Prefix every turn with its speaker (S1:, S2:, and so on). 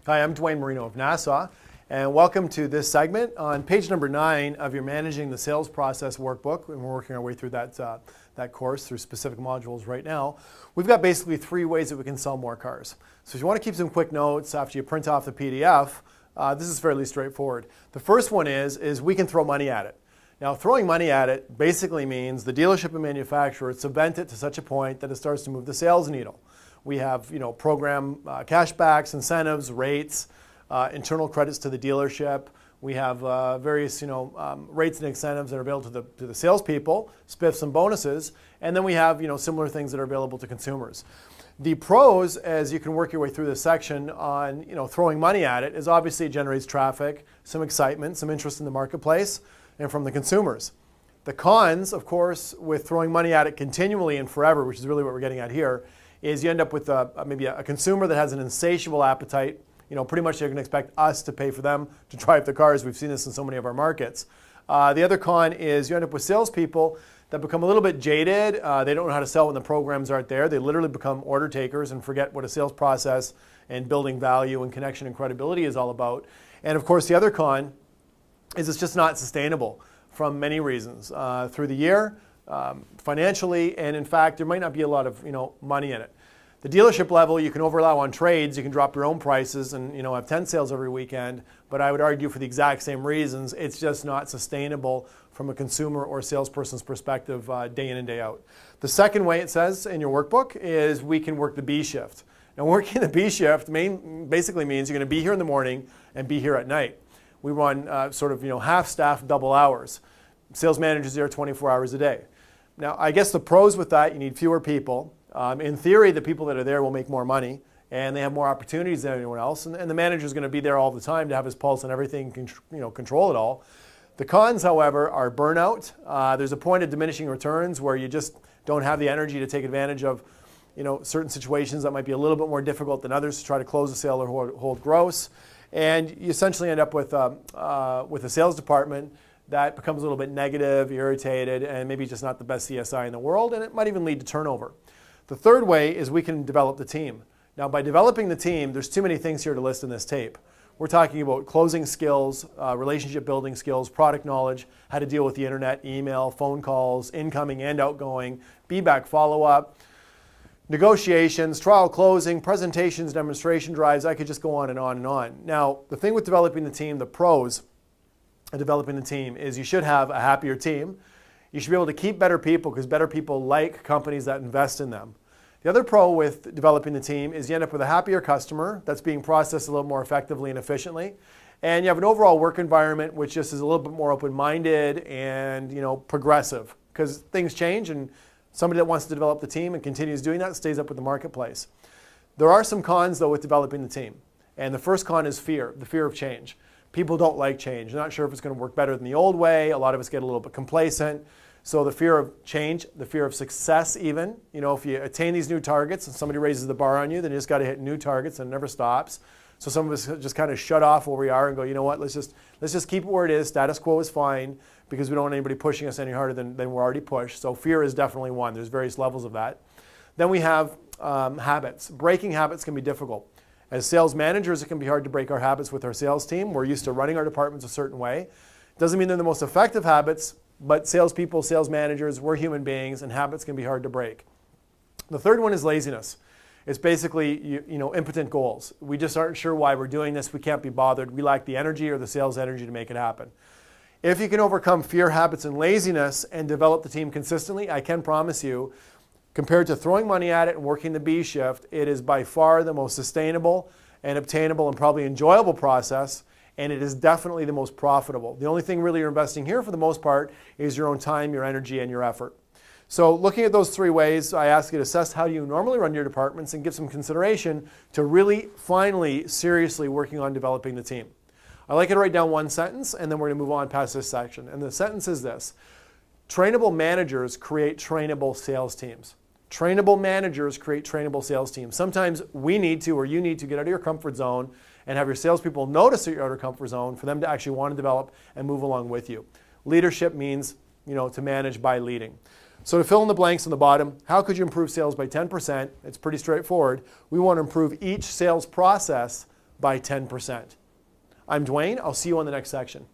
S1: Hi, I'm Dwayne Marino of Nassau, and welcome to this segment on page number 9 of your Managing the Sales Process workbook. And we're working our way through that course through specific modules right now. We've got basically 3 ways that we can sell more cars. So if you want to keep some quick notes after you print off the PDF, this is fairly straightforward. The first one is we can throw money at it. Now, throwing money at it basically means the dealership and manufacturer cement it to such a point that it starts to move the sales needle. We have, program cashbacks, incentives, rates, internal credits to the dealership. We have various, rates and incentives that are available to the salespeople, spiffs and bonuses, and then we have, similar things that are available to consumers. The pros, as you can work your way through this section on, throwing money at it, is obviously it generates traffic, some excitement, some interest in the marketplace, and from the consumers. The cons, of course, with throwing money at it continually and forever, which is really what we're getting at here, is you end up with maybe a consumer that has an insatiable appetite. Pretty much they're going to expect us to pay for them to drive the cars. We've seen this in so many of our markets. The other con is you end up with salespeople that become a little bit jaded. They don't know how to sell when the programs aren't there. They literally become order takers and forget what a sales process and building value and connection and credibility is all about. And of course, the other con is it's just not sustainable from many reasons. Through the year, financially, and in fact, there might not be a lot of money in it. The dealership level, you can overallow on trades, you can drop your own prices and have 10 sales every weekend, but I would argue for the exact same reasons, it's just not sustainable from a consumer or salesperson's perspective day in and day out. The second way it says in your workbook is we can work the B shift. Now, working the B shift basically means you're going to be here in the morning and be here at night. We run half staff, double hours. Sales managers there 24 hours a day. Now, I guess the pros with that, you need fewer people. In theory, the people that are there will make more money and they have more opportunities than anyone else. And the manager is going to be there all the time to have his pulse on everything, control it all. The cons, however, are burnout. There's a point of diminishing returns where you just don't have the energy to take advantage of certain situations that might be a little bit more difficult than others to try to close a sale or hold gross. And you essentially end up with a sales department that becomes a little bit negative, irritated, and maybe just not the best CSI in the world, and it might even lead to turnover. The third way is we can develop the team. Now, by developing the team, there's too many things here to list in this tape. We're talking about closing skills, relationship building skills, product knowledge, how to deal with the internet, email, phone calls, incoming and outgoing, be-back follow-up, negotiations, trial closing, presentations, demonstration drives. I could just go on and on and on. Now, the thing with developing the team, the pros of developing the team, is you should have a happier team. You should be able to keep better people because better people like companies that invest in them. The other pro with developing the team is you end up with a happier customer that's being processed a little more effectively and efficiently. And you have an overall work environment which just is a little bit more open-minded and progressive because things change, and somebody that wants to develop the team and continues doing that stays up with the marketplace. There are some cons, though, with developing the team. And the first con is fear, the fear of change. People don't like change. They're not sure if it's going to work better than the old way. A lot of us get a little bit complacent. So the fear of change, the fear of success even. If you attain these new targets and somebody raises the bar on you, then you just got to hit new targets and it never stops. So some of us just kind of shut off where we are and go, you know what, let's just keep it where it is. Status quo is fine because we don't want anybody pushing us any harder than we're already pushed. So fear is definitely one. There's various levels of that. Then we have habits. Breaking habits can be difficult. As sales managers, it can be hard to break our habits with our sales team. We're used to running our departments a certain way. Doesn't mean they're the most effective habits, but salespeople, sales managers, we're human beings, and habits can be hard to break. The third one is laziness. It's basically impotent goals. We just aren't sure why we're doing this. We can't be bothered. We lack the energy or the sales energy to make it happen. If you can overcome fear, habits, and laziness and develop the team consistently, I can promise you, compared to throwing money at it and working the B shift, it is by far the most sustainable and obtainable and probably enjoyable process, and it is definitely the most profitable. The only thing really you're investing here for the most part is your own time, your energy, and your effort. So looking at those 3 ways, I ask you to assess how you normally run your departments and give some consideration to really, finally, seriously working on developing the team. I like you to write down one sentence, and then we're going to move on past this section. And the sentence is this: trainable managers create trainable sales teams. Trainable managers create trainable sales teams. Sometimes we need to, or you need to, get out of your comfort zone and have your salespeople notice that you're out of comfort zone for them to actually want to develop and move along with you. Leadership means, to manage by leading. So to fill in the blanks on the bottom, how could you improve sales by 10%? It's pretty straightforward. We want to improve each sales process by 10%. I'm Dwayne. I'll see you on the next section.